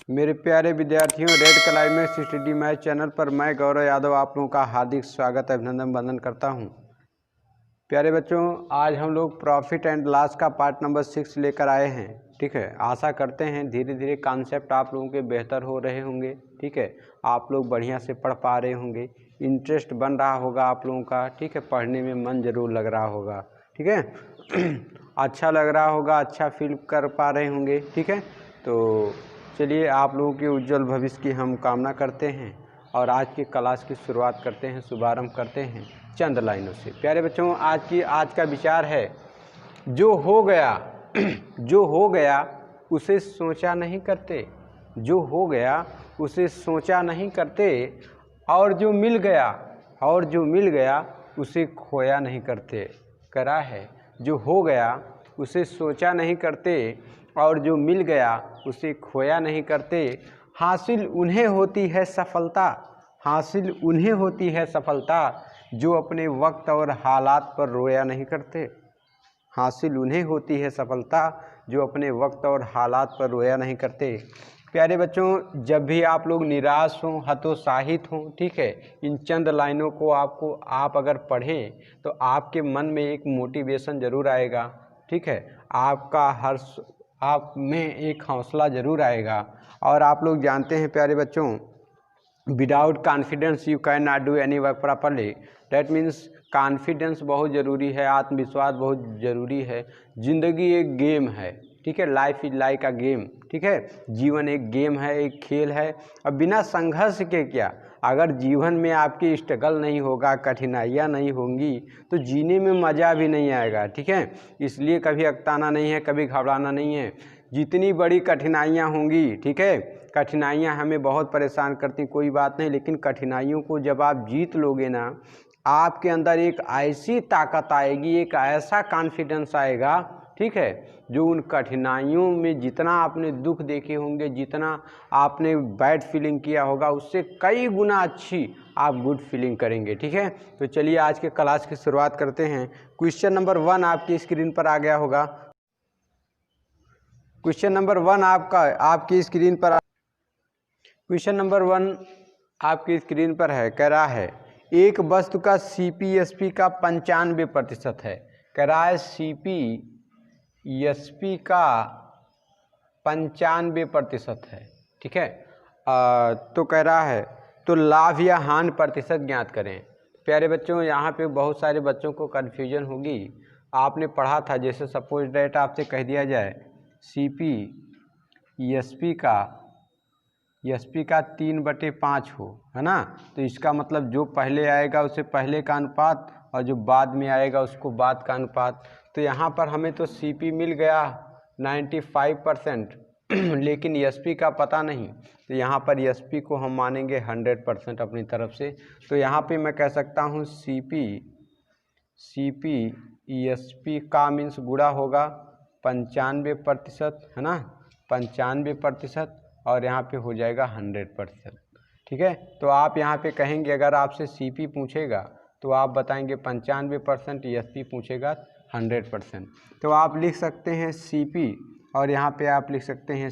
मेरे प्यारे विद्यार्थियों, red climax study math channel पर मैं गौरव यादव आप लोगों का हार्दिक स्वागत अभिनंदन वंदन करता हूं। प्यारे बच्चों, आज हम लोग प्रॉफिट एंड लॉस का पार्ट नंबर 6 लेकर आए हैं। ठीक है, आशा करते हैं धीरे धीरे कॉन्सेप्ट आप लोगों के बेहतर हो रहे होंगे। ठीक है, आप लोग बढ़िया से पढ़ पा रहे होंगे, इंटरेस्ट बन रहा होगा आप लोगों का। ठीक है, पढ़ने में मन ज़रूर लग रहा होगा। ठीक है अच्छा लग रहा होगा, अच्छा फील कर पा रहे होंगे। ठीक है, तो चलिए आप लोगों के उज्जवल भविष्य की हम कामना करते हैं और आज की क्लास की शुरुआत करते हैं, शुभारंभ करते हैं चंद लाइनों से। प्यारे बच्चों, आज का विचार है जो हो गया जो हो गया उसे सोचा नहीं करते, जो हो गया उसे सोचा नहीं करते, और जो मिल गया उसे खोया नहीं करते। करा है, जो हो गया उसे सोचा नहीं करते और जो मिल गया उसे खोया नहीं करते। हासिल उन्हें होती है सफलता, हासिल उन्हें होती है सफलता जो अपने वक्त और हालात पर रोया नहीं करते। हासिल उन्हें होती है सफलता जो अपने वक्त और हालात पर रोया नहीं करते। प्यारे बच्चों, जब भी आप लोग निराश हों, हतोत्साहित हों, ठीक है, इन चंद लाइनों को आप अगर पढ़ें तो आपके मन में एक मोटिवेशन ज़रूर आएगा। ठीक है, आपका हर्ष, आप में एक हौसला ज़रूर आएगा। और आप लोग जानते हैं प्यारे बच्चों, without confidence you can not do any work properly. That means confidence बहुत ज़रूरी है, आत्मविश्वास बहुत ज़रूरी है। ज़िंदगी एक गेम है। ठीक है, life is like a game. ठीक है, जीवन एक गेम है, एक खेल है। अब बिना संघर्ष के क्या, अगर जीवन में आपकी स्ट्रगल नहीं होगा, कठिनाइयाँ नहीं होंगी तो जीने में मज़ा भी नहीं आएगा। ठीक है, इसलिए कभी अकताना नहीं है, कभी घबराना नहीं है। जितनी बड़ी कठिनाइयाँ होंगी, ठीक है, कठिनाइयाँ हमें बहुत परेशान करती, कोई बात नहीं, लेकिन कठिनाइयों को जब आप जीत लोगे ना, आपके अंदर एक ऐसी ताकत आएगी, एक ऐसा कॉन्फिडेंस आएगा, ठीक है, जो उन कठिनाइयों में जितना आपने दुख देखे होंगे, जितना आपने बैड फीलिंग किया होगा, उससे कई गुना अच्छी आप गुड फीलिंग करेंगे। ठीक है, तो चलिए आज के क्लास की शुरुआत करते हैं। क्वेश्चन नंबर 1 आपकी स्क्रीन पर आ गया होगा। क्वेश्चन नंबर 1 आपकी स्क्रीन पर, क्वेश्चन नंबर 1 आपकी स्क्रीन पर है। कह रहा है एक वस्तु का CP/SP का 95% है। कह रहा है CP/SP का 95% है। ठीक है, तो कह रहा है तो लाभ या हानि प्रतिशत ज्ञात करें। प्यारे बच्चों, यहाँ पे बहुत सारे बच्चों को कन्फ्यूजन होगी। आपने पढ़ा था, जैसे सपोज डेट आपसे कह दिया जाए CP/SP का 3/5 हो, है ना, तो इसका मतलब जो पहले आएगा उसे पहले का अनुपात और जो बाद में आएगा उसको बाद का अनुपात। तो यहाँ पर हमें तो CP मिल गया 95%, लेकिन SP का पता नहीं, तो यहाँ पर SP को हम मानेंगे 100% अपनी तरफ से। तो यहाँ पे मैं कह सकता हूँ CP/SP का मीन्स गुणा होगा 95%, है ना, 95%, और यहाँ पे हो जाएगा 100%। ठीक है, तो आप यहाँ पे कहेंगे, अगर आपसे CP पूछेगा तो आप बताएंगे 95%, SP पूछेगा 100%। तो आप लिख सकते हैं CP और यहाँ पे आप लिख सकते हैं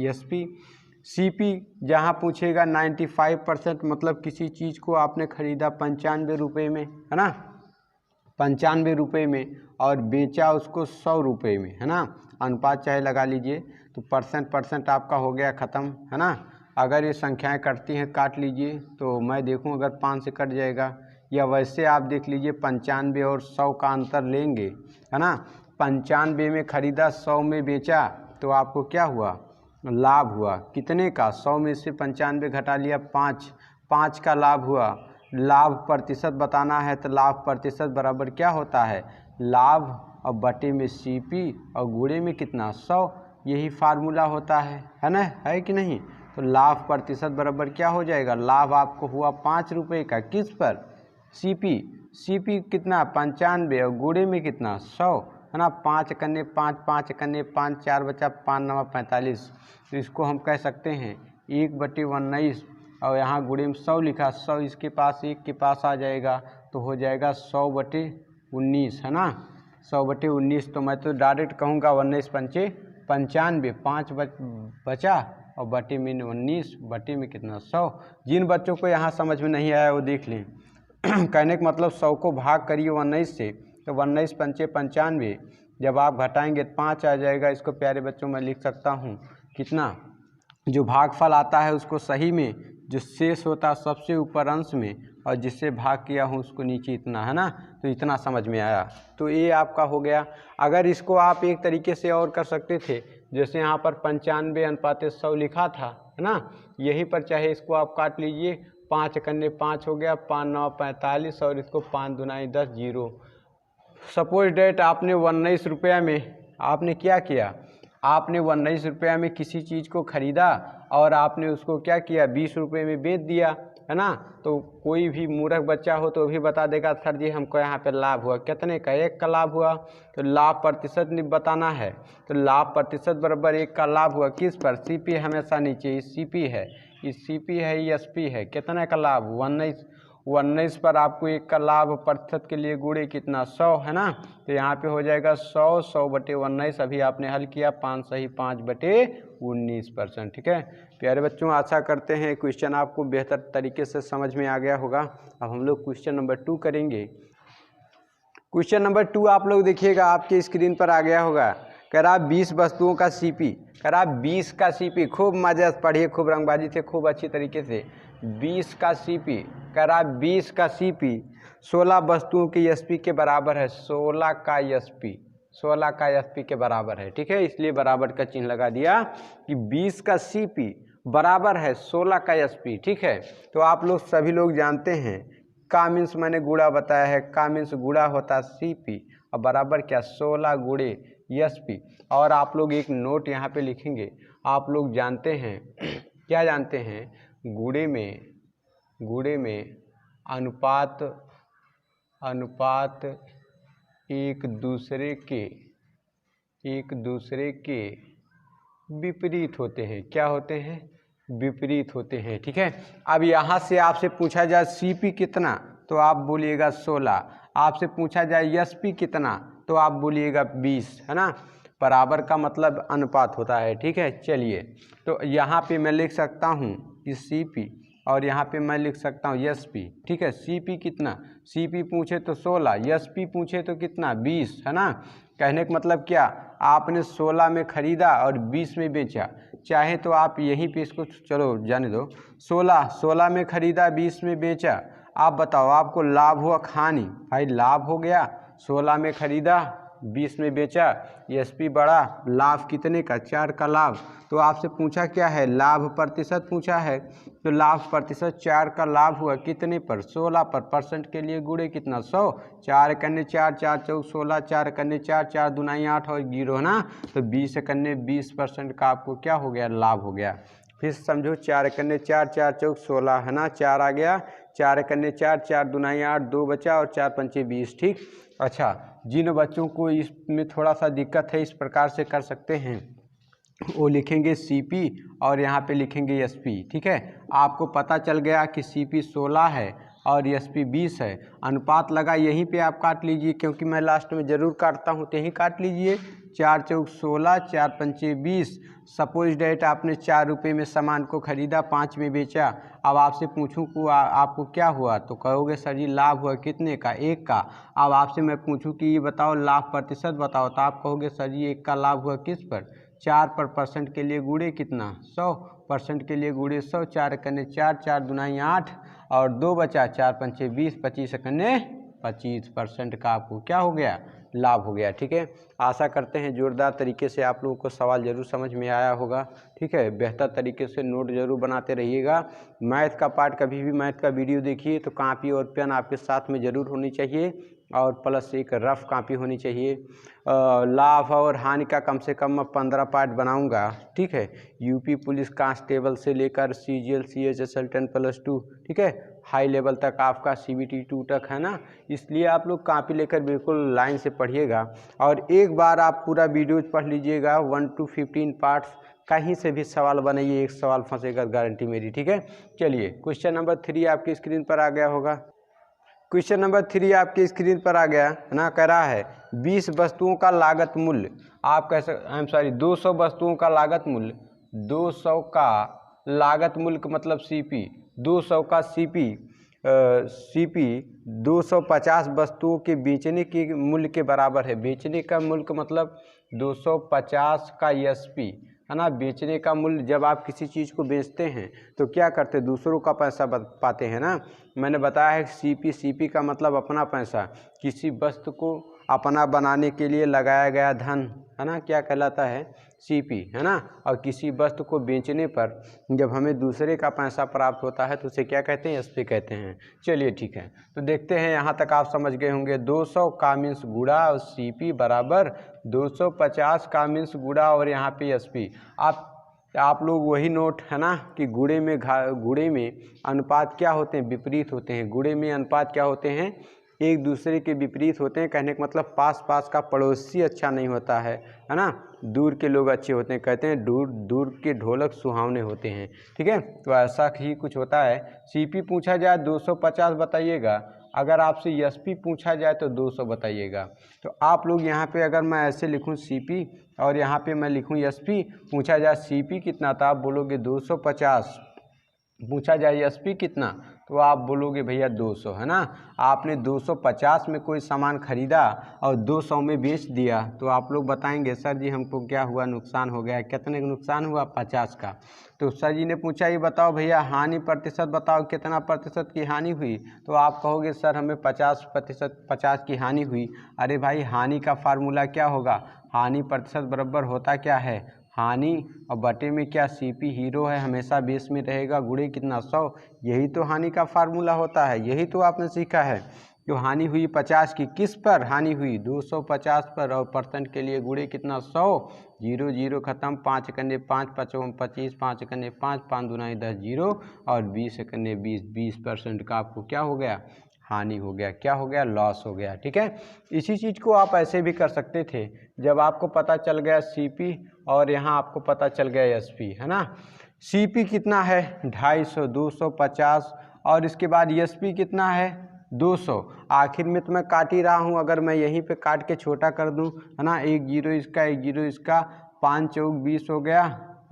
SP। CP जहाँ पूछेगा 95%, मतलब किसी चीज़ को आपने खरीदा 95 रुपये में, है ना, 95 रुपये में, और बेचा उसको 100 रुपये में, है ना, अनुपात चाहे लगा लीजिए, तो परसेंट आपका हो गया ख़त्म, है ना। अगर ये संख्याएं कटती हैं काट लीजिए, तो मैं देखूं अगर 5 से कट जाएगा, या वैसे आप देख लीजिए 95 और 100 का अंतर लेंगे, है ना। 95 में ख़रीदा, 100 में बेचा, तो आपको क्या हुआ, लाभ हुआ। कितने का, 100 में से 95 घटा लिया, 5 का लाभ हुआ। लाभ प्रतिशत बताना है तो लाभ प्रतिशत बराबर क्या होता है, लाभ और बटे में CP और गुणे में कितना, 100, यही फार्मूला होता है ना, है कि नहीं। तो लाभ प्रतिशत बराबर क्या हो जाएगा, लाभ आपको हुआ 5 रुपये का, किस पर, CP कितना 95 और गुणे में कितना 100, है ना। 5 कन्ने 5, 5 कन्ने 5, 4 बचा 5 9 45। तो इसको हम कह सकते हैं 1/19, और यहाँ गुणे में 100 लिखा, 100 इसके पास, एक के पास आ जाएगा, तो हो जाएगा 100/19, है ना, 100/19। तो मैं तो डायरेक्ट कहूँगा 19 पंचे 95, 5 बचा और बटे में 19, बटे में कितना 100। जिन बच्चों को यहाँ समझ में नहीं आया वो देख लें। कहने का मतलब 100 को भाग करिए 19 से, तो 19 पंचे 95, जब आप घटाएंगे तो 5 आ जाएगा। इसको प्यारे बच्चों मैं लिख सकता हूँ कितना, जो भागफल आता है उसको सही में, जो शेष होता है सबसे ऊपर अंश में, और जिससे भाग किया हूँ उसको नीचे इतना, है ना। तो इतना समझ में आया, तो ये आपका हो गया। अगर इसको आप एक तरीके से और कर सकते थे, जैसे यहाँ पर 95/100 लिखा था, है ना, यहीं पर चाहे इसको आप काट लीजिए, 5 कन्ने 5 हो गया, 5 9 45, और इसको 5 दूनाई 10, 0। सपोज डेट आपने 19 रुपया में आपने क्या किया, आपने 19 रुपया में किसी चीज़ को ख़रीदा और आपने उसको क्या किया, 20 रुपये में बेच दिया, है ना। तो कोई भी मूर्ख बच्चा हो तो भी बता देगा सर जी हमको यहाँ पे लाभ हुआ, कितने का, 1 का लाभ हुआ। तो लाभ प्रतिशत बताना है, तो लाभ प्रतिशत बराबर 1 का लाभ हुआ, किस पर, CP हमेशा नीचे, इस CP है, इस CP है, ये SP है, कितने का लाभ 19 पर आपको 1 का लाभ प्रतिशत के लिए गुणे कितना 100, है ना। तो यहाँ पे हो जाएगा 100 बटे 19, अभी आपने हल किया, 5 सही 5 बटे 19%। ठीक है प्यारे बच्चों, आशा करते हैं क्वेश्चन आपको बेहतर तरीके से समझ में आ गया होगा। अब हम लोग क्वेश्चन नंबर 2 करेंगे। क्वेश्चन नंबर 2 आप लोग देखिएगा, आपके स्क्रीन पर आ गया होगा। कह रहा 20 वस्तुओं का CP, कह रहा 20 का CP, खूब मजा पढ़िए, खूब रंगबाजी से, खूब अच्छी तरीके से। 20 का CP, कह रहा 20 का CP 16 वस्तुओं की SP के बराबर है। 16 का SP के बराबर है। ठीक है, इसलिए बराबर का चिन्ह लगा दिया कि 20 का CP बराबर है 16 का SP। ठीक है, तो आप लोग सभी लोग जानते हैं का मीन्स मैंने गुणा बताया है, का मीन्स गुणा होता CP और बराबर क्या 16 गुणे SP। और आप लोग एक नोट यहाँ पे लिखेंगे, आप लोग जानते हैं क्या जानते हैं, गुणे में अनुपात एक दूसरे के विपरीत होते हैं। क्या होते हैं, विपरीत होते हैं। ठीक है, अब यहाँ से आपसे पूछा जाए CP कितना, तो आप बोलिएगा 16। आपसे पूछा जाए SP कितना, तो आप बोलिएगा 20, है ना। बराबर का मतलब अनुपात होता है। ठीक है, चलिए, तो यहाँ पे मैं लिख सकता हूँ इस CP और यहाँ पे मैं लिख सकता हूँ SP। ठीक है, CP कितना, CP पूछे तो 16, SP पूछे तो कितना 20, है ना। कहने का मतलब क्या, आपने 16 में ख़रीदा और 20 में बेचा। चाहे तो आप यहीं पे इसको चलो जाने दो, 16 में ख़रीदा 20 में बेचा। आप बताओ आपको लाभ हुआ खानी, भाई लाभ हो गया, 16 में ख़रीदा 20 में बेचा, SP बढ़ा, लाभ कितने का, 4 का लाभ। तो आपसे पूछा क्या है, लाभ प्रतिशत पूछा है, तो लाभ प्रतिशत 4 का लाभ हुआ कितने पर, 16 पर। परसेंट के लिए गुणे कितना 100, 4 कन्ने 4, 4 चौक 16, 4 कन्ने 4, 4 दूनाई 8 और 0, है ना। तो 20 कन्ने 20% का आपको क्या हो गया, लाभ हो गया। फिर समझो 4 कन्ने 4, 4 चौक 16, है ना, 4 आ गया, 4 कन्ने 4, 4 दूनाई 8, 2 बचा और 4 पंचे 20। ठीक, अच्छा, जिन बच्चों को इसमें थोड़ा सा दिक्कत है इस प्रकार से कर सकते हैं, वो लिखेंगे CP और यहाँ पे लिखेंगे SP। ठीक है, आपको पता चल गया कि CP 16 है और SP 20 है। अनुपात लगा, यहीं पे आप काट लीजिए, क्योंकि मैं लास्ट में ज़रूर काटता हूँ, तो यहीं काट लीजिए। 4 चौक 16, 4 पंचे 20। सपोज डेट आपने 4 रुपये में सामान को ख़रीदा, 5 में बेचा। अब आपसे पूछूं कि आपको क्या हुआ, तो कहोगे सर जी लाभ हुआ कितने का, 1 का। अब आपसे मैं पूछूं कि ये बताओ लाभ प्रतिशत बताओ, तो आप कहोगे सर जी 1 का लाभ हुआ किस पर, 4 पर। परसेंट के लिए गुणे कितना 100%, के लिए गुणे 100, 4 कन्ने 4, 4 दूनाई 8 और 2 बचा, 4 पंचे 20, 25 कन्ने 25% का आपको क्या हो गया, लाभ हो गया। ठीक है, आशा करते हैं जोरदार तरीके से आप लोगों को सवाल जरूर समझ में आया होगा। ठीक है, बेहतर तरीके से नोट जरूर बनाते रहिएगा। मैथ का पार्ट, कभी भी मैथ का वीडियो देखिए तो कापी और पेन आपके साथ में ज़रूर होनी चाहिए और प्लस एक रफ कापी होनी चाहिए। लाभ और हानि का कम से कम मैं 15 पार्ट बनाऊंगा। ठीक है, यूपी पुलिस कांस्टेबल से लेकर CGL CHSL 10+2, ठीक है, हाई लेवल तक आपका CBT 2 तक, है ना। इसलिए आप लोग कापी लेकर बिल्कुल लाइन से पढ़िएगा और एक बार आप पूरा वीडियो पढ़ लीजिएगा 1 to 15 पार्ट्स, कहीं से भी सवाल बनाइए, एक सवाल फंसेगा गारंटी मेरी। ठीक है, चलिए क्वेश्चन नंबर 3 आपकी स्क्रीन पर आ गया होगा। क्वेश्चन नंबर 3 आपकी स्क्रीन पर आ गया है ना। कह रहा है 20 वस्तुओं का लागत मूल्य, आप कह सकते 200 वस्तुओं का लागत मूल्य, 200 का लागत मूल्य का मतलब सीपी, 200 का सीपी 250 वस्तुओं के बेचने के मूल्य के बराबर है। बेचने का मूल्य का मतलब 250 का एसपी है ना। बेचने का मूल्य, जब आप किसी चीज़ को बेचते हैं तो क्या करते हैं, दूसरों का पैसा पाते हैं ना। मैंने बताया है सीपी का मतलब अपना पैसा, किसी वस्तु को अपना बनाने के लिए लगाया गया धन है ना, क्या कहलाता है, सीपी है ना। और किसी वस्तु को बेचने पर जब हमें दूसरे का पैसा प्राप्त होता है तो उसे क्या कहते हैं, एसपी कहते हैं। चलिए ठीक है, तो देखते हैं, यहाँ तक आप समझ गए होंगे। 200 का मीन्स गुणा और सीपी बराबर 250 का मीन्स गुणा और यहाँ पे एसपी। आप लोग वही नोट है ना कि गुणे में अनुपात क्या होते हैं, विपरीत होते हैं। गुणे में अनुपात क्या होते हैं, एक दूसरे के विपरीत होते हैं। कहने का मतलब पास का पड़ोसी अच्छा नहीं होता है ना, दूर के लोग अच्छे होते हैं। कहते हैं दूर के ढोलक सुहावने होते हैं। ठीक है, तो ऐसा ही कुछ होता है। सीपी पूछा जाए 250 बताइएगा, अगर आपसे एसपी पूछा जाए तो 200 बताइएगा। तो आप लोग यहाँ पे अगर मैं ऐसे लिखूँ सीपी और यहाँ पे मैं लिखूँ एसपी, पूछा जाए सीपी कितना तो आप बोलोगे 250, पूछा जाए एसपी कितना तो आप बोलोगे भैया 200 है ना। आपने 250 में कोई सामान खरीदा और 200 में बेच दिया तो आप लोग बताएंगे सर जी हमको क्या हुआ, नुकसान हो गया। कितने का नुकसान हुआ, 50 का। तो सर जी ने पूछा ये बताओ भैया हानि प्रतिशत बताओ, कितना प्रतिशत की हानि हुई। तो आप कहोगे सर हमें 50 की हानि हुई। अरे भाई हानि का फार्मूला क्या होगा, हानि प्रतिशत बराबर होता क्या है, हानि और बटे में क्या सीपी हीरो है, हमेशा बेस में रहेगा, गुणे कितना 100, यही तो हानि का फार्मूला होता है। यही तो आपने सीखा है। जो हानि हुई 50 की, किस पर हानि हुई, 250 पर, और परसेंट के लिए गुणे कितना 100, 0 0 खत्म, 5 कन्ने 5 5 25, 5 कन्ने 5 5 दूना 10 0 और 20 कन्ने 20% का आपको क्या हो गया, हानि हो गया। क्या हो गया, लॉस हो गया। ठीक है, इसी चीज़ को आप ऐसे भी कर सकते थे। जब आपको पता चल गया सीपी और यहाँ आपको पता चल गया एसपी है ना। सीपी कितना है 250, 250 और इसके बाद एसपी कितना है 200। आखिर में तो मैं काट ही रहा हूँ, अगर मैं यहीं पे काट के छोटा कर दूँ है ना, 1 0 इसका 1 0 इसका, 5 चौक 20 हो गया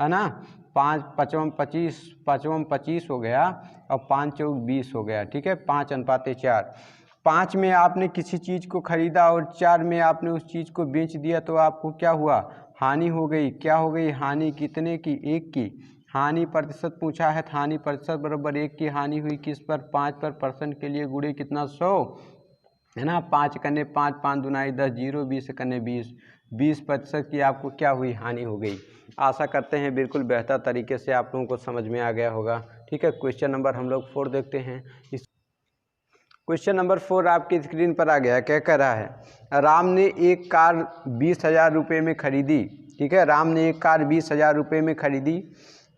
है ना, 5 5 25 हो गया और 5 चौक 20 हो गया। ठीक है, 5:4। 5 में आपने किसी चीज़ को खरीदा और 4 में आपने उस चीज़ को बेच दिया तो आपको क्या हुआ, हानि हो गई। क्या हो गई, हानि कितने की, 1 की। हानि प्रतिशत पूछा है, हानि प्रतिशत बराबर 1 की हानि हुई, किस पर, 5 पर, परसेंट के लिए गुणे कितना 100 है ना। 5 कन्ने 5 5 दूना 10 0, 20 कन्ने 20% की आपको क्या हुई, हानि हो गई। आशा करते हैं बिल्कुल बेहतर तरीके से आप लोगों को समझ में आ गया होगा। ठीक है, क्वेश्चन नंबर हम लोग 4 देखते हैं। इस क्वेश्चन नंबर 4 आपकी स्क्रीन पर आ गया। क्या कह रहा है, राम ने एक कार 20,000 रुपये में खरीदी। ठीक है, राम ने एक कार 20,000 रुपये में खरीदी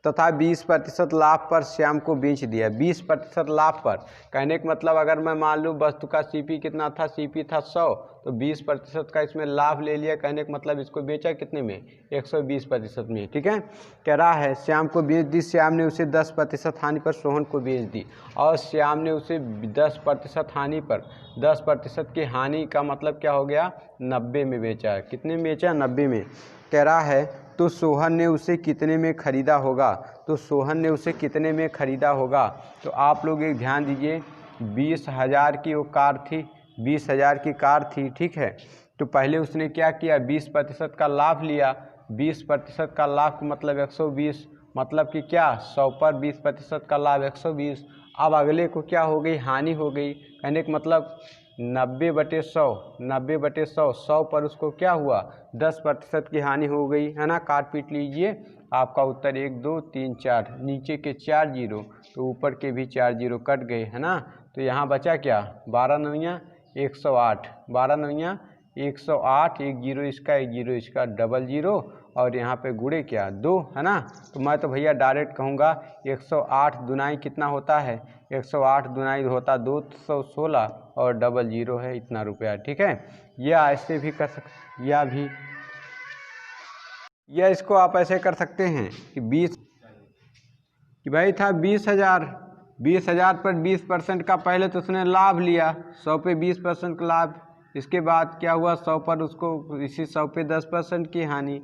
तथा 20% लाभ पर श्याम को बेच दिया। 20% लाभ पर, कहने का मतलब अगर मैं मान लूँ वस्तु का सीपी कितना था, सीपी था 100, तो 20% का इसमें लाभ ले लिया। कहने का मतलब इसको बेचा कितने में, 120% में। ठीक है, कह रहा है श्याम को बेच दी, श्याम ने उसे 10% हानि पर सोहन को बेच दी। और श्याम ने उसे 10% हानि पर, 10% की हानि का मतलब क्या हो गया, 90 में बेचा। कितने में बेचा, 90 में। कह रहा है तो सोहन ने उसे कितने में खरीदा होगा, तो सोहन ने उसे कितने में खरीदा होगा। तो आप लोग एक ध्यान दीजिए, 20,000 की वो कार थी, 20,000 की कार थी। ठीक है, तो पहले उसने क्या किया, 20% का लाभ लिया। 20% का लाभ मतलब 120, मतलब कि क्या, 100 पर 20% का लाभ 120। अब अगले को क्या हो गई, हानि हो गई। कहने का मतलब 90/100, 90/100, 100 पर उसको क्या हुआ, 10% की हानि हो गई है ना। काट पीट लीजिए, आपका उत्तर 1 2 3 4, नीचे के 4 0 तो ऊपर के भी 4 0 कट गए है ना। तो यहाँ बचा क्या, 12 9 108, 12 9 108, 1 0 इसका 1 0 इसका, 0 0 और यहाँ पे गुणे क्या 2 है ना। तो मैं तो भैया डायरेक्ट कहूँगा 108 दुनाई कितना होता है, 108 दुनाई होता 216 और 0 0 है इतना रुपया। ठीक है, या ऐसे भी कर सकते, या इसको आप ऐसे कर सकते हैं कि 20 कि भाई था 20,000 20,000 पर 20% का पहले तो उसने लाभ लिया, 100 पे 20% का लाभ। इसके बाद क्या हुआ, 100 पर उसको इसी 100 पे 10% की हानि।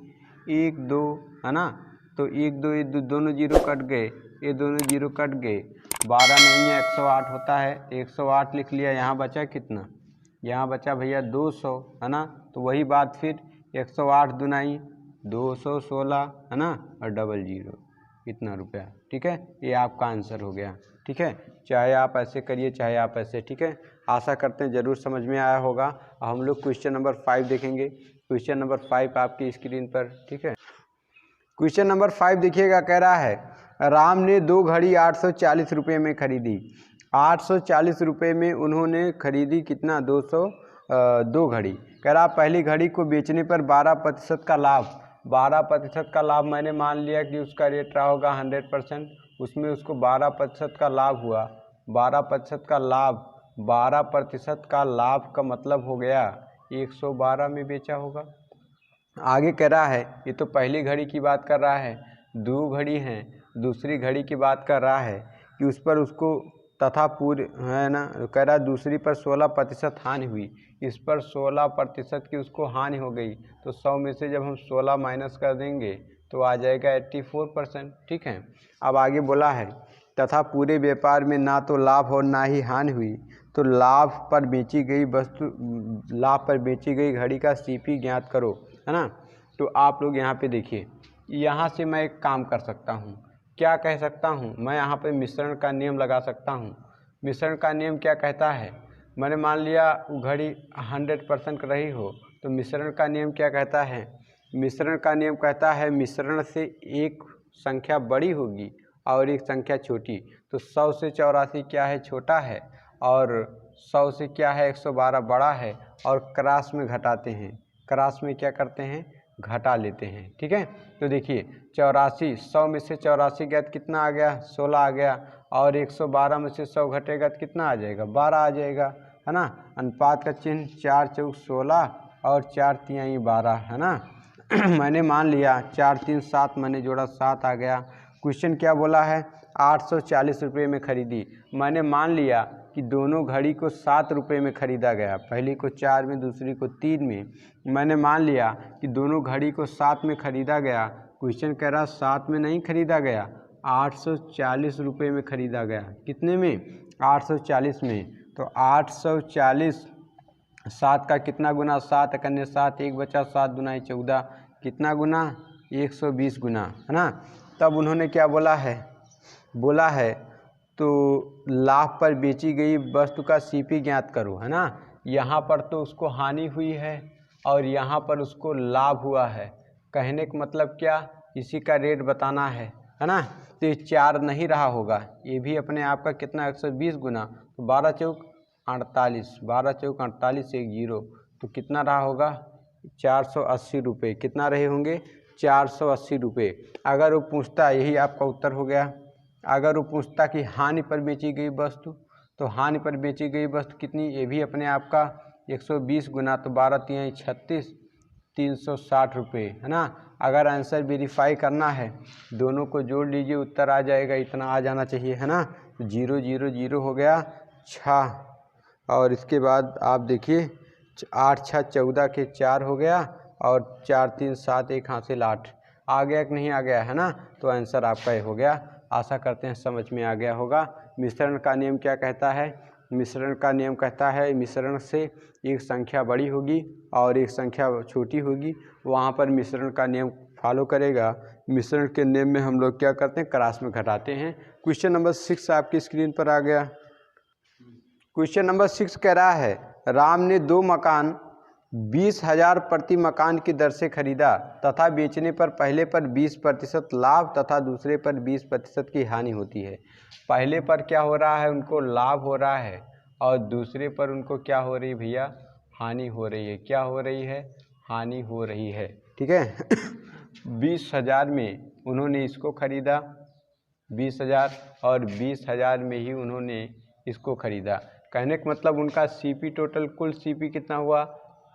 1 2 है ना, तो 1 2 ये दोनों जीरो कट गए, ये दोनों जीरो कट गए। 12 9 108 होता है, 108 लिख लिया। यहाँ बचा कितना, यहाँ बचा भैया 200 है ना। तो वही बात फिर 108 दुनाई 216 है ना, और डबल जीरो, इतना रुपया। ठीक है, ये आपका आंसर हो गया। ठीक है, चाहे आप ऐसे करिए चाहे आप ऐसे। ठीक है, आशा करते हैं ज़रूर समझ में आया होगा। हम लोग क्वेश्चन नंबर 5 देखेंगे। क्वेश्चन नंबर 5 आपकी स्क्रीन पर। ठीक है, क्वेश्चन नंबर 5 देखिएगा, कह रहा है राम ने 2 घड़ी 840 रुपये में खरीदी। 840 रुपये में उन्होंने खरीदी कितना, 2 घड़ी। कह रहा पहली घड़ी को बेचने पर 12% का लाभ। 12% का लाभ मैंने मान लिया कि उसका रेट रहा होगा 100%, उसमें उसको 12% का लाभ हुआ। 12% का लाभ, 12% का लाभ का मतलब हो गया 112 में बेचा होगा। आगे कह रहा है, ये तो पहली घड़ी की बात कर रहा है, 2 घड़ी हैं, दूसरी घड़ी की बात कर रहा है कि उस पर उसको तथा पूरे है ना, कह रहा है दूसरी पर 16% हानि हुई, इस पर 16% की उसको हानि हो गई। तो 100 में से जब हम 16 माइनस कर देंगे तो आ जाएगा 84%। ठीक है, अब आगे बोला है तथा पूरे व्यापार में ना तो लाभ और ना ही हानि हुई, तो लाभ पर बेची गई वस्तु, लाभ पर बेची गई घड़ी का सीपी ज्ञात करो, है ना। तो आप लोग यहाँ पे देखिए, यहाँ से मैं एक काम कर सकता हूँ, क्या कह सकता हूँ मैं, यहाँ पे मिश्रण का नियम लगा सकता हूँ। मिश्रण का नियम क्या कहता है, मैंने मान लिया वो घड़ी 100% रही हो, तो मिश्रण का नियम क्या कहता है, मिश्रण का नियम कहता है मिश्रण से एक संख्या बड़ी होगी और एक संख्या छोटी। तो 100 से 84 क्या है, छोटा है, और 100 से क्या है 112 बड़ा है, और क्रॉस में घटाते हैं, क्रॉस में क्या करते हैं, घटा लेते हैं। ठीक है, तो देखिए 84, 100 में से 84 गया तो कितना आ गया, 16 आ गया, और 112 में से 100 घटेगा तो कितना आ जाएगा, 12 आ जाएगा, है ना। अनुपात का चिन्ह 4 चौक 16 और 4 तिहाई 12, है ना। मैंने मान लिया 4 3 7, मैंने जोड़ा 7 आ गया। क्वेश्चन क्या बोला है, 840 रुपये में खरीदी। मैंने मान लिया कि दोनों घड़ी को 7 रुपये में ख़रीदा गया, पहली को 4 में दूसरी को 3 में। मैंने मान लिया कि दोनों घड़ी को 7 में ख़रीदा गया। क्वेश्चन कह रहा 7 में नहीं खरीदा गया, 840 रुपये में ख़रीदा गया। कितने में, 840 में। तो 840, 7 का कितना गुना, 7 कन्या 7, 1 बचा, 7 दुनाई 14, कितना गुना, 120 गुना, है ना। तब उन्होंने क्या बोला है, बोला है तो लाभ पर बेची गई वस्तु का सीपी ज्ञात करो, है ना। यहाँ पर तो उसको हानि हुई है और यहाँ पर उसको लाभ हुआ है। कहने का मतलब क्या, इसी का रेट बताना है ना। तो ये 4 नहीं रहा होगा, ये भी अपने आप का कितना 120 गुना, तो 12 चौक 48, 12 चौक 48 एक जीरो, तो कितना रहा होगा 480 रुपये। कितना रहे होंगे, 480 रुपये। अगर वो पूछता, यही आपका उत्तर हो गया। अगर वो पूछता कि हानि पर बेची गई वस्तु, तो हानि पर बेची गई वस्तु कितनी, ये भी अपने आप का 120 गुना, तो 12 तिहाई 36, 360 रुपये, है ना। अगर आंसर वेरीफाई करना है, दोनों को जोड़ लीजिए, उत्तर आ जाएगा, इतना आ जाना चाहिए, है ना। 0 0 0 हो गया 6, और इसके बाद आप देखिए 8 6 14 के 4 हो गया, और 4 3 7 1 हासिल 8 आ गया कि नहीं आ गया, है ना। तो आंसर आपका ये हो गया। आशा करते हैं समझ में आ गया होगा। मिश्रण का नियम क्या कहता है, मिश्रण का नियम कहता है मिश्रण से एक संख्या बड़ी होगी और एक संख्या छोटी होगी, वहाँ पर मिश्रण का नियम फॉलो करेगा। मिश्रण के नियम में हम लोग क्या करते हैं, क्रॉस में घटाते हैं। क्वेश्चन नंबर 6 आपकी स्क्रीन पर आ गया। क्वेश्चन नंबर 6 कह रहा है राम ने 2 मकान 20,000 प्रति मकान की दर से खरीदा तथा बेचने पर पहले पर 20% लाभ तथा दूसरे पर 20% की हानि होती है। पहले पर क्या हो रहा है, उनको लाभ हो रहा है, और दूसरे पर उनको क्या हो रही भैया, हानि हो रही है। क्या हो रही है, हानि हो रही है। ठीक है। 20,000 में उन्होंने इसको खरीदा, 20,000, और 20,000 में ही उन्होंने इसको खरीदा। कहने का मतलब उनका सीपी टोटल, कुल सीपी कितना हुआ,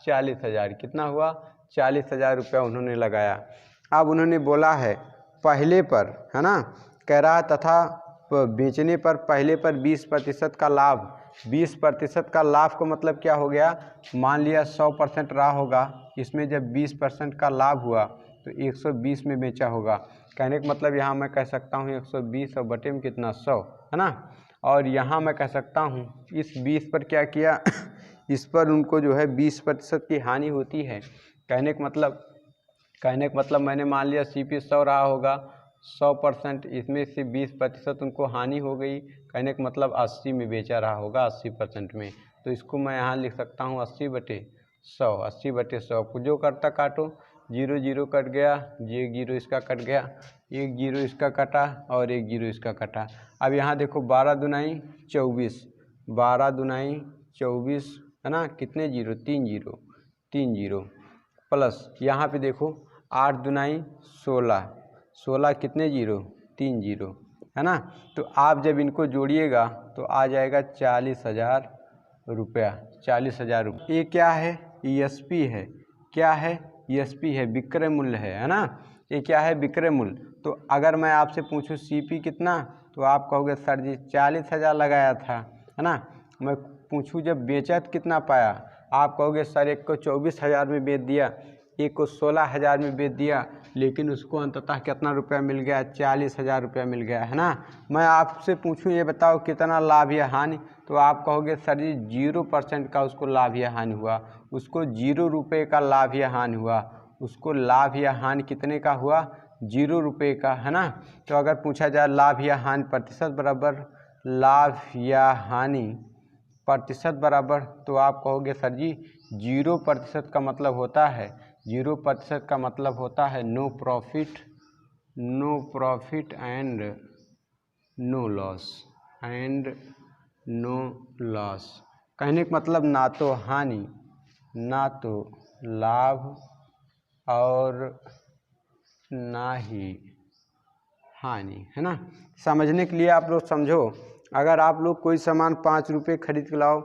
40,000। कितना हुआ, 40,000 रुपया उन्होंने लगाया। अब उन्होंने बोला है पहले पर, है ना, कह रहा तथा बेचने पर पहले पर 20% का लाभ, 20% का लाभ का मतलब क्या हो गया, मान लिया 100% रहा होगा, इसमें जब 20% का लाभ हुआ तो 120 में बेचा होगा। कहने का मतलब यहाँ मैं कह सकता हूँ 120 और बटे में कितना 100, है ना। और यहाँ मैं कह सकता हूँ इस 20 पर क्या किया इस पर उनको जो है 20% की हानि होती है। कहने का मतलब मैंने मान लिया CP 100 रहा होगा, 100%, इसमें से 20% उनको हानि हो गई। कहने का मतलब 80 में बेचा रहा होगा, 80% में। तो इसको मैं यहाँ लिख सकता हूँ 80/100, 80/100 को जो करता काटो, 0 0 कट गया, 1 0 इसका कट गया, 1 0 इसका कटा और 1 0 इसका कटा। अब यहाँ देखो 12 दूनाई 24, 12 दूनाई 24, है ना, कितने 0, 3 0, 3 0 प्लस यहाँ पे देखो 8 दूनाई 16, 16 कितने 0, 3 0, है ना। तो आप जब इनको जोड़िएगा तो आ जाएगा 40,000 रुपया, 40,000 रुपये। ये क्या है, ESP है, क्या है, ESP है, विक्रय मूल्य है ना। ये क्या है, विक्रय मूल्य। तो अगर मैं आपसे पूछूं CP कितना, तो आप कहोगे सर जी 40,000 लगाया था, है ना। मैं पूछूं जब बेचा तो कितना पाया, आप कहोगे सर एक को 24,000 में बेच दिया, एक को 16,000 में बेच दिया, लेकिन उसको अंततः कितना रुपया मिल गया, 40,000 रुपया मिल गया, है ना। मैं आपसे पूछूं ये बताओ कितना लाभ या हानि, तो आप कहोगे सर जी 0% का उसको लाभ या हानि हुआ, उसको 0 रुपये का लाभ या हानि हुआ, उसको लाभ या हानि कितने का हुआ, 0 रुपये का, है ना। तो अगर पूछा जाए लाभ या हानि प्रतिशत बराबर लाभ या हानि प्रतिशत बराबर, तो आप कहोगे सर जी 0% का मतलब होता है, 0% का मतलब होता है no profit and no loss, कहने का मतलब ना तो हानि ना तो लाभ और ना ही हानि, है ना। समझने के लिए आप लोग समझो, अगर आप लोग कोई सामान 5 रुपये खरीद के लाओ,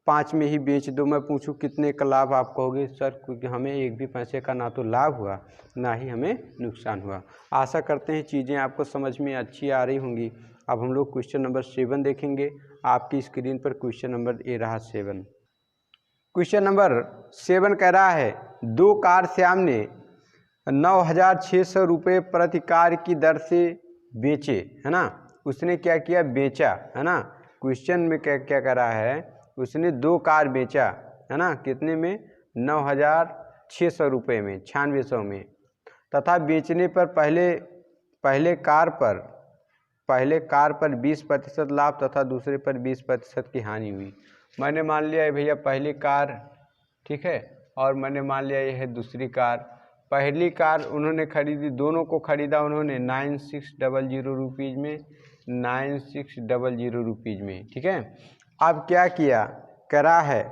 5 में ही बेच दो, मैं पूछूं कितने का लाभ, आप कहोगे सर क्योंकि हमें एक भी पैसे का ना तो लाभ हुआ ना ही हमें नुकसान हुआ। आशा करते हैं चीज़ें आपको समझ में अच्छी आ रही होंगी। अब हम लोग क्वेश्चन नंबर 7 देखेंगे। आपकी स्क्रीन पर क्वेश्चन नंबर ए रहा 7। क्वेश्चन नंबर 7 कह रहा है 2 कार श्याम ने 9,600 रुपये प्रति कार की दर से बेचे, है ना। उसने क्या किया, बेचा, है ना। क्वेश्चन में क्या क्या कर रहा है, उसने 2 कार बेचा, है ना, कितने में, 9,600 रुपये में, 9600 में, तथा बेचने पर पहले कार पर 20% लाभ तथा दूसरे पर 20% की हानि हुई। मैंने मान लिया है भैया पहली कार, ठीक है, और मैंने मान लिया ये है दूसरी कार। पहली कार उन्होंने खरीदी, दोनों को खरीदा उन्होंने 9600 रुपीज़ में, 9600 रुपीज़ में, ठीक है। अब क्या किया, करा है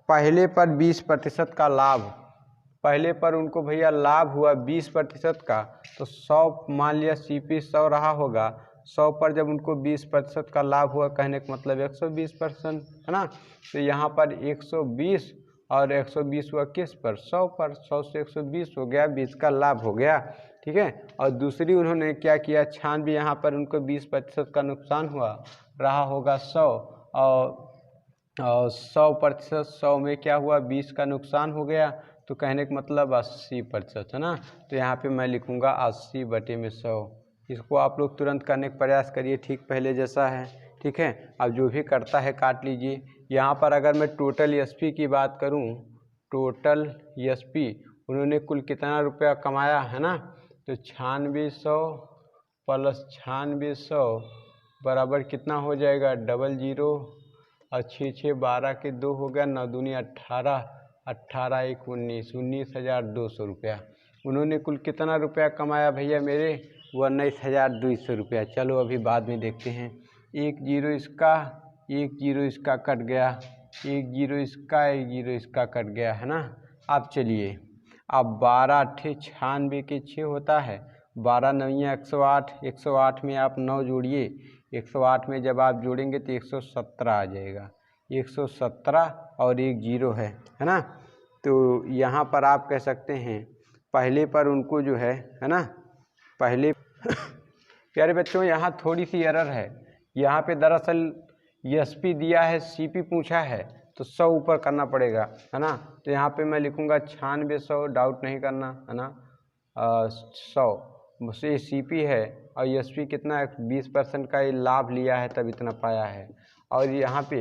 पहले पर 20% का लाभ, पहले पर उनको भैया लाभ हुआ 20% का, तो 100 मान लिया CP 100 रहा होगा, 100 पर जब उनको 20% का लाभ हुआ, कहने का मतलब 120%, है ना। तो यहाँ पर 120 और 120 हुआ किस पर, 100 पर, 100 से 120 हो गया, 20 का लाभ हो गया, ठीक है। और दूसरी उन्होंने क्या किया, 96, यहाँ पर उनको 20% का नुकसान हुआ, रहा होगा 100, और 100%, 100 में क्या हुआ, 20 का नुकसान हो गया, तो कहने का मतलब 80%, है ना। तो यहाँ पे मैं लिखूँगा 80/100। इसको आप लोग तुरंत करने का प्रयास करिए, ठीक पहले जैसा है, ठीक है। अब जो भी करता है काट लीजिए। यहाँ पर अगर मैं टोटल ESP की बात करूँ, टोटल ESP उन्होंने कुल कितना रुपया कमाया, है ना, तो 9600 प्लस 9600 बराबर कितना हो जाएगा, 00 और 6 6 12 के 2 हो गया, 9 दूनी 18, 18 1 19, 19,200 रुपया। उन्होंने कुल कितना रुपया कमाया भैया मेरे, 19,200 रुपया। चलो अभी बाद में देखते हैं। 1 0 इसका, 1 0 इसका कट गया, 1 0 इसका, 1 0 इसका कट गया, है ना। अब चलिए, अब 12 8 96 के 6 होता है, 12 9 108, 108 में आप 9 जोड़िए, 108 में जब आप जोड़ेंगे तो 117 आ जाएगा, 117 और 1 0 है ना। तो यहाँ पर आप कह सकते हैं पहले पर उनको जो है ना, पहले प्यारे बच्चों यहाँ थोड़ी सी एरर है, यहाँ पे दरअसल एसपी दिया है, सीपी पूछा है, तो 100 ऊपर करना पड़ेगा, है ना। तो यहाँ पे मैं लिखूँगा 9600, डाउट नहीं करना, है ना। 100 मुझसे सीपी है और एसपी कितना है, 20% का ये लाभ लिया है तब इतना पाया है। और यहाँ पे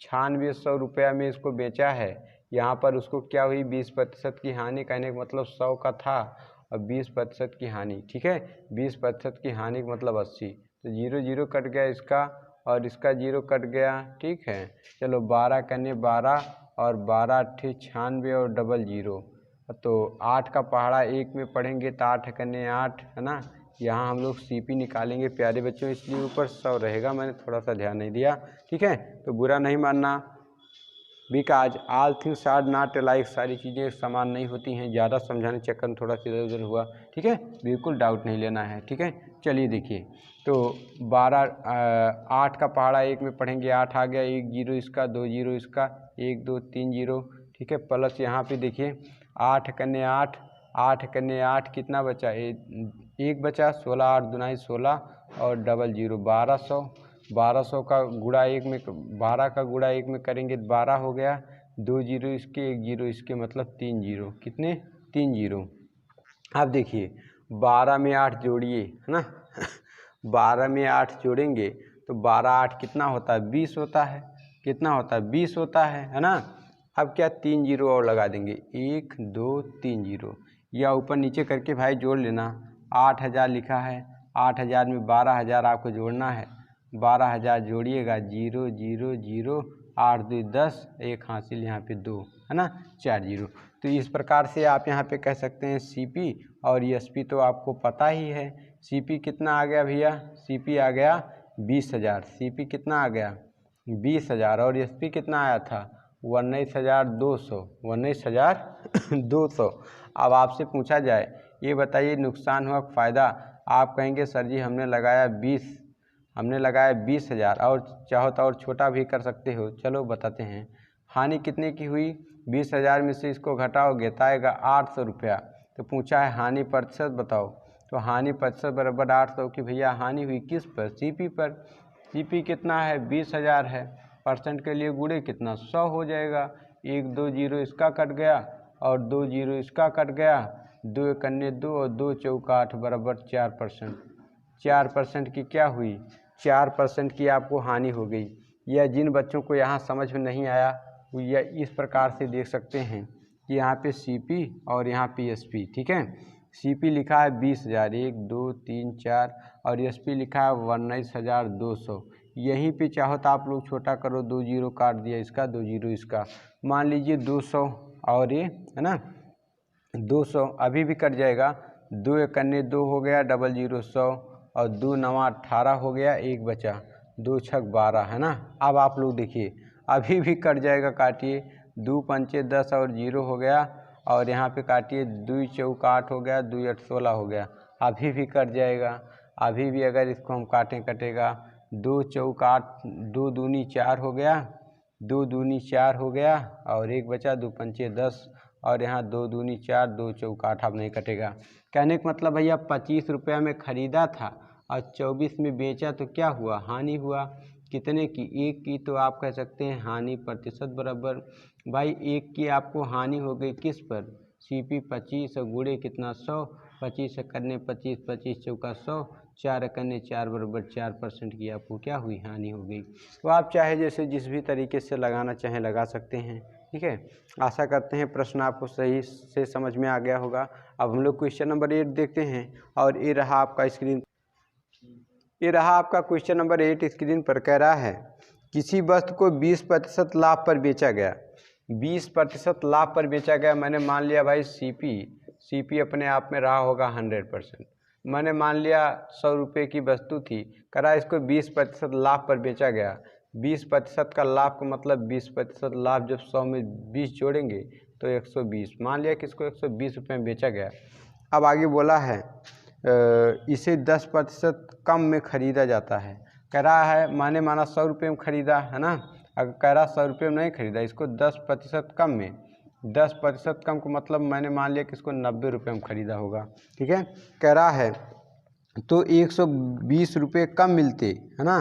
9600 रुपया में इसको बेचा है, यहाँ पर उसको क्या हुई, 20% की हानि। कहने का मतलब 100 का था और 20% की हानि, ठीक है। 20% की हानि का मतलब 80, तो 0 0 कट गया इसका और इसका 0 कट गया, ठीक है। चलो 12 करने 12 और 12 अट्ठे 96 और डबल 0, तो 8 का पहाड़ा 1 में पढ़ेंगे तो 8 करने 8, है ना। यहाँ हम लोग सीपी निकालेंगे प्यारे बच्चों, इसलिए ऊपर 100 रहेगा, मैंने थोड़ा सा ध्यान नहीं दिया, ठीक है। तो बुरा नहीं मानना, because all things are not like, सारी चीज़ें समान नहीं होती हैं। ज़्यादा समझाने चक्कर में थोड़ा सा इधर उधर हुआ, ठीक है, बिल्कुल डाउट नहीं लेना है, ठीक है। चलिए देखिए, तो 8 का पहाड़ा 1 में पढ़ेंगे, 8 आ गया, 1 0 इसका, 2 0 इसका, 1 2 3 0, ठीक है। प्लस यहाँ पे देखिए 8 करने 8, 8 करने 8 कितना बचा, 1 बचा, 16 8 दुनाई 16 और डबल 0 1200, 1200 का गुणा 1 में, 12 का गुणा 1 में करेंगे 12 हो गया, 2 0 इसके 1 0 इसके, मतलब 3 0, कितने 3 0। अब देखिए 12 में 8 जोड़िए, है ना 12 में 8 जोड़ेंगे तो 12 8 कितना होता है, 20 होता है, कितना होता है, 20 होता है ना। अब क्या 3 0 और लगा देंगे, 1 2 3 0, या ऊपर नीचे करके भाई जोड़ लेना। 8000 लिखा है, 8000 में 12000 आपको जोड़ना है, 12000 जोड़िएगा, 0 0 0 8 2 10, एक हासिल यहाँ पे 2, है ना, 4 0। तो इस प्रकार से आप यहाँ पे कह सकते हैं सीपी और एसपी तो आपको पता ही है। सीपी कितना आ गया भैया, सीपी आ गया 20000, सीपी कितना आ गया 20000, और एसपी कितना आया था 19200, 19200। अब आपसे पूछा जाए, ये बताइए नुकसान हुआ फ़ायदा, आप कहेंगे सर जी हमने लगाया 20000, और चाहो तो और छोटा भी कर सकते हो, चलो बताते हैं। हानि कितने की हुई, 20000 में से इसको घटाओगे तो आएगा 800 रुपया। तो पूछा है हानि प्रतिशत बताओ, तो हानि प्रतिशत बराबर 800 की भैया हानि हुई किस पर, सीपी पर। सीपी कितना है 20000 है, परसेंट के लिए गुणे कितना 100 हो जाएगा, 1 2 0 इसका कट गया और 2 0 इसका कट गया, 2 कन्ने 2 और 2 चौका 8 बराबर 4%। 4% की क्या हुई, 4% की आपको हानि हो गई। या जिन बच्चों को यहाँ समझ में नहीं आया वो या इस प्रकार से देख सकते हैं कि यहाँ पे सीपी और यहाँ पे एसपी, ठीक है। सीपी लिखा है 20000 1 2 3 4 और एसपी लिखा है 19200। यहीं पे चाहो तो आप लोग छोटा करो, 2 0 काट दिया इसका, 2 0 इसका, मान लीजिए 200 और ये, है ना 200 अभी भी कट जाएगा, 2 एक कन्ने 2 हो गया, डबल 0 100 और 2 9 18 हो गया, 1 बचा, 2 6 12, है ना। अब आप लोग देखिए अभी भी कट जाएगा, काटिए, 2 पंचे 10 और 0 हो गया, और यहाँ पे काटिए, 2 चौका 8 हो गया, 2 8 16 हो गया, अभी भी कट जाएगा। अभी भी अगर इसको हम काटें कटेगा, 2 चौका 8, 2 दूनी 4 हो गया, 2 दूनी 4 हो गया और 1 बचा, 2 पंचे 10 और यहाँ 2 दूनी 4, 2 चौका 8, अब नहीं कटेगा। कहने का मतलब भैया 25 रुपया में ख़रीदा था और 24 में बेचा तो क्या हुआ, हानि हुआ। कितने की, 1 की, तो आप कह सकते हैं हानि प्रतिशत बराबर, भाई 1 की आपको हानि हो गई किस पर, सीपी 25 और गुणे कितना 100, 25 करने 25, 25 चौका 100, 4 करने 4 बराबर 4% की आपको क्या हुई, हानि हो गई। तो आप चाहे जैसे जिस भी तरीके से लगाना चाहें लगा सकते हैं, ठीक है। आशा करते हैं प्रश्न आपको सही से समझ में आ गया होगा। अब हम लोग क्वेश्चन नंबर 8 देखते हैं, और ये रहा आपका क्वेश्चन नंबर 8 स्क्रीन पर। कह रहा है किसी वस्तु को 20% लाभ पर बेचा गया, 20% लाभ पर बेचा गया। मैंने मान लिया भाई सीपी अपने आप में रहा होगा 100%। मैंने मान लिया 100 रुपये की वस्तु थी, कह रहा इसको 20% लाभ पर बेचा गया। 20% का लाभ का मतलब 20% लाभ, जब 100 में 20 जोड़ेंगे तो 120, मान लिया कि इसको 120 रुपये में बेचा गया। अब आगे बोला है इसे 10% कम में ख़रीदा जाता है। कह रहा है माने माना 100 रुपये में ख़रीदा, है ना, अगर कह रहा 100 रुपये में नहीं ख़रीदा, इसको 10% कम में, 10% कम को मतलब मैंने मान लिया कि इसको 90 रुपये में ख़रीदा होगा, ठीक है। कह रहा है तो 120 रुपये कम मिलते, है ना,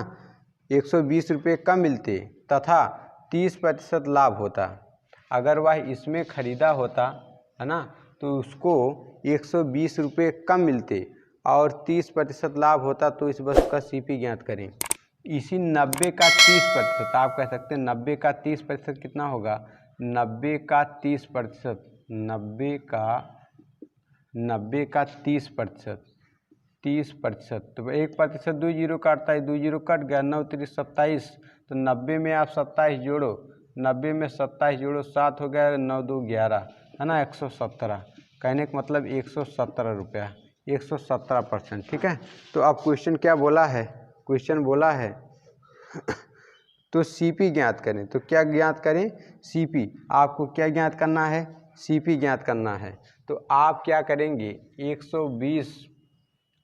120 रुपये कम मिलते तथा 30% लाभ होता। अगर वह इसमें ख़रीदा होता है ना तो उसको 120 रुपये कम मिलते और 30% लाभ होता, तो इस वस्तु का सीपी ज्ञात करें। इसी 90 का 30%, आप कह सकते हैं 90 का 30% कितना होगा, 90 का 30%, 90 का 30%, 30%, तो 1% 2 जीरो काटता है, 2 जीरो कट गया, 9 3 27, तो 90 में आप 27 जोड़ो, 90 में 27 जोड़ो, 7 हो गया, 9 2 11, है ना, 117। कहने का मतलब 117 रुपया, 117%। ठीक है, तो अब क्वेश्चन क्या बोला है, क्वेश्चन बोला है तो सीपी ज्ञात करें। तो क्या ज्ञात करें, सीपी। आपको क्या ज्ञात करना है, सीपी ज्ञात करना है। तो आप क्या करेंगे, 120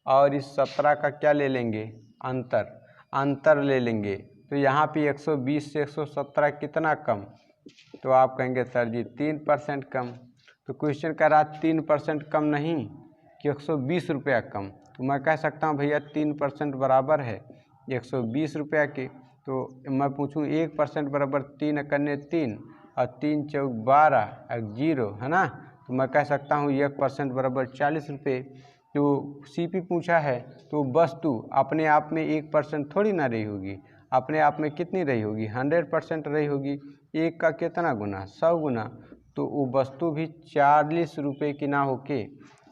और इस 17 का क्या ले लेंगे, अंतर ले लेंगे। तो यहाँ पे 120 से 117 कितना कम, तो आप कहेंगे सर जी 3% कम। तो क्वेश्चन कह रहा 3% कम नहीं कि 120 रुपया कम, तो मैं कह सकता हूँ भैया 3% बराबर है 120 रुपया के। तो मैं पूछूँ 1% बराबर 3 एकन्ने 3 और 3 चौक 12 और 0, है ना, तो मैं कह सकता हूँ 1% बराबर 40 रुपये। तो सीपी पूछा है तो वस्तु अपने आप में 1% थोड़ी ना रही होगी, अपने आप में कितनी रही होगी, 100% रही होगी। 1 का कितना गुना, 100 गुना, तो वो वस्तु भी 40 रुपये की ना होके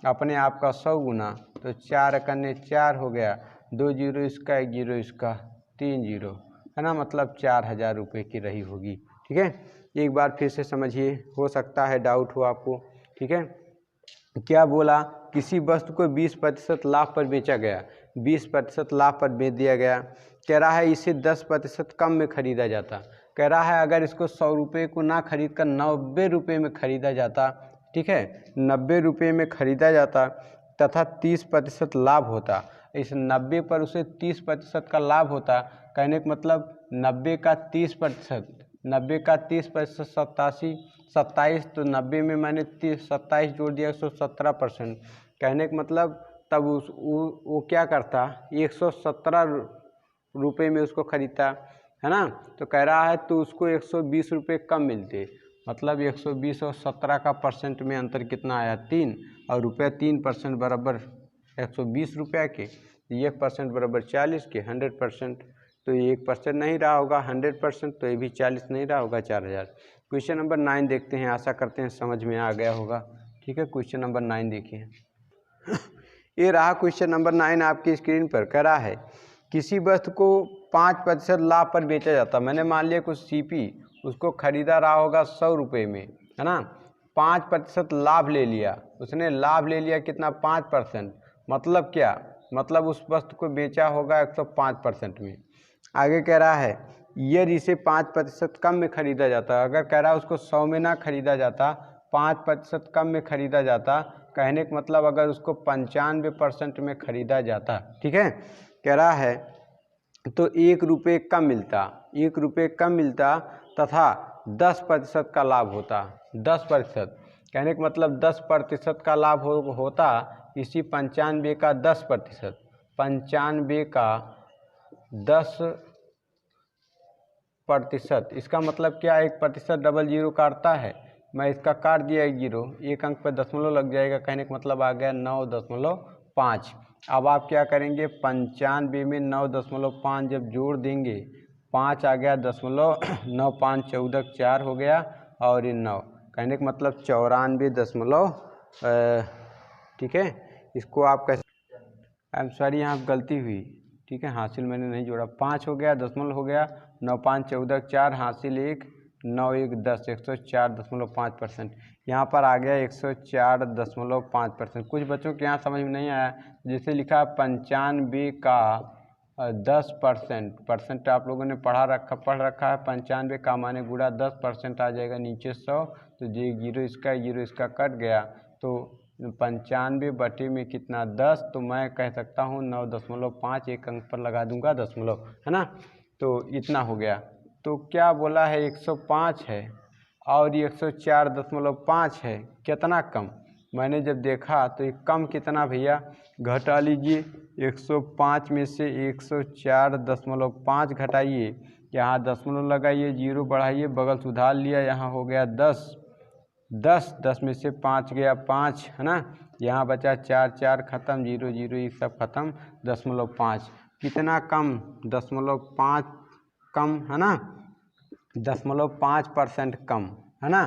अपने आप का 100 गुना, तो 4 एकन्ने 4 हो गया, 2 जीरो इसका, 1 जीरो इसका, 3 जीरो, है ना, मतलब 4000 रुपये की रही होगी। ठीक है, एक बार फिर से समझिए, हो सकता है डाउट हो आपको। ठीक है, क्या बोला, किसी वस्तु को 20% लाभ पर बेचा गया, 20% लाभ पर बेच दिया गया। कह रहा है इसे 10% कम में खरीदा जाता। कह रहा है अगर इसको 100 रुपये को ना खरीद कर 90 रुपये में खरीदा जाता, ठीक है, 90 रुपये में खरीदा जाता तथा 30% लाभ होता। इस 90 पर उसे 30% का लाभ होता। कहने का मतलब 90 का 30%, 90 का 30%, 27, तो 90 में मैंने 27 जोड़ दिया, 117%। कहने का मतलब तब वो क्या करता, 117 रुपये में उसको खरीदता, है ना। तो कह रहा है तो उसको 120 रुपये कम मिलते, मतलब 120 और 17 का परसेंट में अंतर कितना आया, 3, और रुपया 3% बराबर 120 रुपया के, 1% बराबर 40 के, 100%, तो ये 1% नहीं रहा होगा, 100%, तो ये भी 40 नहीं रहा होगा, 4000। क्वेश्चन नंबर 9 देखते हैं, आशा करते हैं समझ में आ गया होगा। ठीक है, क्वेश्चन नंबर 9 देखिए ये रहा क्वेश्चन नंबर 9 आपकी स्क्रीन पर। कह रहा है किसी वस्तु को 5% लाभ पर बेचा जाता। मैंने मान लिया कुछ सीपी उसको खरीदा रहा होगा 100 रुपये में, है ना, 5% लाभ ले लिया उसने, लाभ ले लिया कितना, 5%, मतलब क्या, मतलब उस वस्तु को बेचा होगा 105% में। आगे कह रहा है यदि इसे 5% कम में खरीदा जाता, अगर कह रहा है उसको 100 में ना खरीदा जाता, 5% कम में खरीदा जाता, कहने का मतलब अगर उसको 95% में खरीदा जाता, ठीक है, कह रहा है तो 1 रुपये कम मिलता, 1 रुपये कम मिलता तथा 10% का लाभ होता। 10%, कहने का मतलब 10% का लाभ होता। इसी 95 का 10%, 95 का 10%, इसका मतलब क्या, 1% डबल जीरो काटता है, मैं इसका काट दिया 1 जीरो, 1 अंक पर दशमलव लग जाएगा, कहने का मतलब आ गया 9.5। अब आप क्या करेंगे, 95 में 9.5 जब जोड़ देंगे, 5 आ गया दशमलव, 9 5 14 4 हो गया, और ये 9, कहने का मतलब 94. ठीक है, इसको आप कैसे, आई एम सॉरी यहाँ गलती हुई, ठीक है, हासिल मैंने नहीं जोड़ा, 5 हो गया, दशमलव हो गया, 9 5 14 4, हासिल 1, 9 1 10, 104.5%। यहाँ पर आ गया 104.5%। कुछ बच्चों के यहाँ समझ में नहीं आया, जैसे लिखा 95 का 10%, परसेंट आप लोगों ने पढ़ रखा है, 95 का माने गुणा 10% आ जाएगा, नीचे 100, तो ये जीरो इसका कट गया, तो 95 बटे में कितना, 10, तो मैं कह सकता हूँ 9.5, 1 अंक पर लगा दूंगा दशमलव, है ना, तो इतना हो गया। तो क्या बोला है, 105 है और ये 104.5 है, कितना कम। मैंने जब देखा तो ये कम कितना भैया, घटा लीजिए, 105 में से 104.5 घटाइए, यहाँ दशमलव लगाइए, जीरो बढ़ाइए, बगल सुधार लिया, यहाँ हो गया 10। 10 में से 5 गया 5, है ना। यहाँ बचा 4, 4 खत्म, 0, 0 ये सब खत्म, 0.5 कितना कम, 0.5 कम, है ना, 0.5% कम, है ना।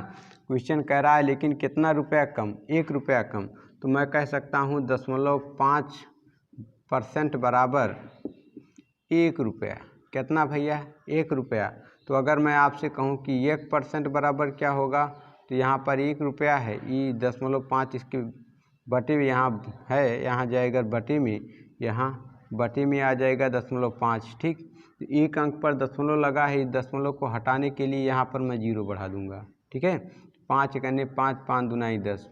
क्वेश्चन कह रहा है लेकिन कितना रुपया कम, 1 रुपया कम, तो मैं कह सकता हूँ 0.5% बराबर 1 रुपया। कितना भैया, 1 रुपया। तो अगर मैं आपसे कहूँ कि 1% बराबर क्या होगा, तो यहाँ पर 1 रुपया है, ये 0.5 इसके बटे में यहाँ है, यहाँ जाएगा बटे में, यहाँ बटे में आ जाएगा 0.5, ठीक। तो एक अंक पर दशमलव लगा है, इस दशमलव को हटाने के लिए यहाँ पर मैं 0 बढ़ा दूंगा, ठीक है। 5 करने 5, 5 दूना 10।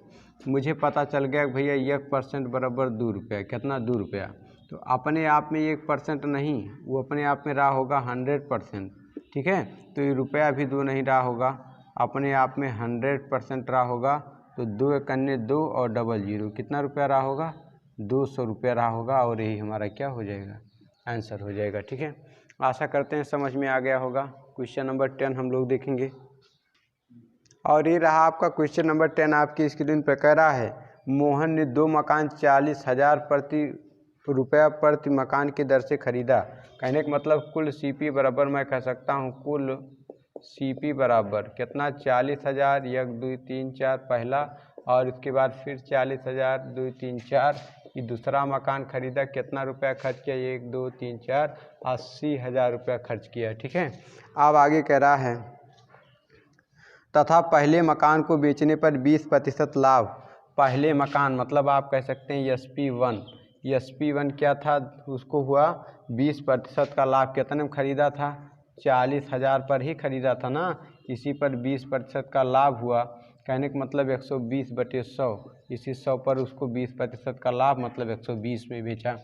मुझे पता चल गया कि भैया 1% बराबर 2 रुपया। कितना, 2 रुपया। तो अपने आप में 1% नहीं, वो अपने आप में रहा होगा 100%, ठीक है। तो ये रुपया भी 2 नहीं रहा होगा, अपने आप में 100% रहा होगा। तो 2 करने 2 और डबल 0, कितना रुपया रहा होगा, 200 रुपया रहा होगा, और यही हमारा क्या हो जाएगा, आंसर हो जाएगा, ठीक है। आशा करते हैं समझ में आ गया होगा। क्वेश्चन नंबर 10 हम लोग देखेंगे, और ये रहा आपका क्वेश्चन नंबर 10। आपकी स्क्रीन पर कह रहा है मोहन ने 2 मकान 40,000 रुपया प्रति मकान की दर से खरीदा। कहने का मतलब कुल सीपी बराबर, मैं कह सकता हूँ कुल सीपी बराबर कितना, 40,000, 1, 2, 3, 4 पहला, और इसके बाद फिर 40,000, 2, 3, 4 ये दूसरा मकान खरीदा। कितना रुपया खर्च किया, 1, 2, 3, 4 80,000 रुपया खर्च किया, ठीक है। अब आगे कह रहा है तथा पहले मकान को बेचने पर 20% लाभ। पहले मकान मतलब आप कह सकते हैं SP1। SP1 क्या था, उसको हुआ 20% का लाभ। कितने में खरीदा था, 40,000 पर ही खरीदा था ना, इसी पर 20% का लाभ हुआ। कहने का मतलब 120/100, इसी 100 पर उसको 20% का लाभ मतलब 120 में बेचा।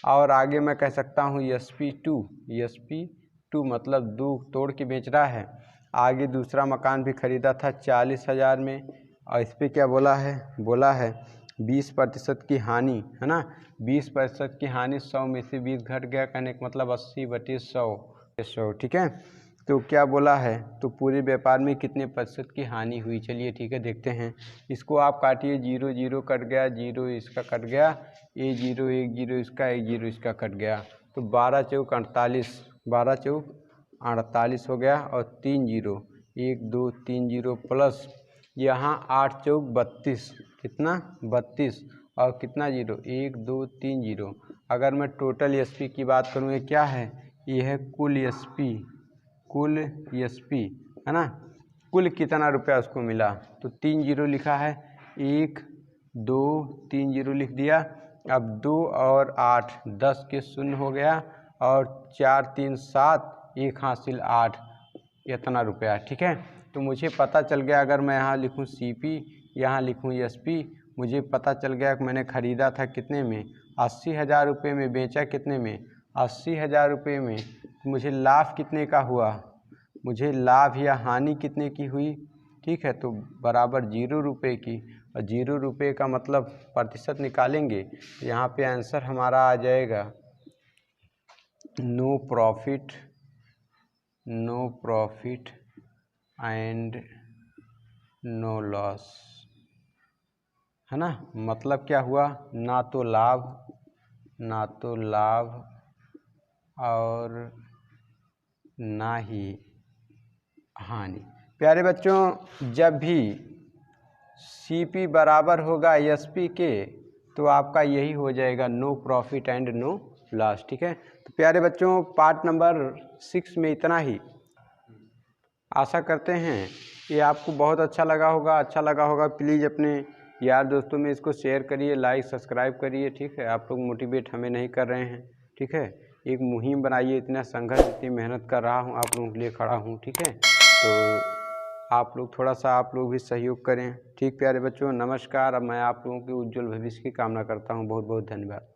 और आगे मैं कह सकता हूँ SP2 मतलब 2 तोड़ के बेच रहा है। आगे दूसरा मकान भी खरीदा था 40,000 में, और इस पर क्या बोला है 20% की हानि, है ना। 20% की हानि, 100 में से 20 घट गया, कहने का मतलब 80/100, ठीक है। तो क्या बोला है, तो पूरे व्यापार में कितने प्रतिशत की हानि हुई। चलिए ठीक है, देखते हैं। इसको आप काटिए, 0, 0 कट गया, 0 इसका कट गया, 0, 1, 0 इसका, 1, 0 इसका कट गया। तो 12 चौक 48, 12 चौक 48 हो गया, और 3 0, 1, 2, 3 0 प्लस यहाँ 8 चौक 32, कितना 32, और कितना 0, 1, 2, 3 0। अगर मैं टोटल एसपी की बात करूँ, ये क्या है, ये है कुल एसपी, है ना। कुल कितना रुपया उसको मिला, तो 3 0 लिखा है, 1, 2, 3 0 लिख दिया। अब 2 और 8 10 के 0 हो गया, और 4, 3, 7 1 हासिल 8, इतना रुपया, ठीक है। तो मुझे पता चल गया, अगर मैं यहाँ लिखूँ सीपी, यहाँ लिखूँ एसपी, मुझे पता चल गया कि मैंने ख़रीदा था कितने में, 80,000 रुपये में, बेचा कितने में, 80,000 रुपये में। मुझे लाभ कितने का हुआ, मुझे लाभ या हानि कितने की हुई, ठीक है। तो बराबर 0 रुपये की, और 0 रुपये का मतलब प्रतिशत निकालेंगे, तो यहाँ पे आंसर हमारा आ जाएगा no profit and no loss, है ना। मतलब क्या हुआ, ना तो लाभ और ना ही हानि। प्यारे बच्चों, जब भी सीपी बराबर होगा एसपी के, तो आपका यही हो जाएगा no profit and no loss, ठीक है। तो प्यारे बच्चों, पार्ट नंबर 6 में इतना ही। आशा करते हैं ये आपको बहुत अच्छा लगा होगा। प्लीज़ अपने यार दोस्तों में इसको शेयर करिए, लाइक सब्सक्राइब करिए, ठीक है। आप लोग मोटिवेट हमें नहीं कर रहे हैं, ठीक है। एक मुहिम बनाइए, इतना संघर्ष, इतनी मेहनत कर रहा हूँ, आप लोगों के लिए खड़ा हूँ, ठीक है। तो आप लोग थोड़ा सा आप लोग भी सहयोग करें, ठीक। प्यारे बच्चों, नमस्कार। अब मैं आप लोगों के उज्जवल भविष्य की कामना करता हूँ। बहुत बहुत धन्यवाद।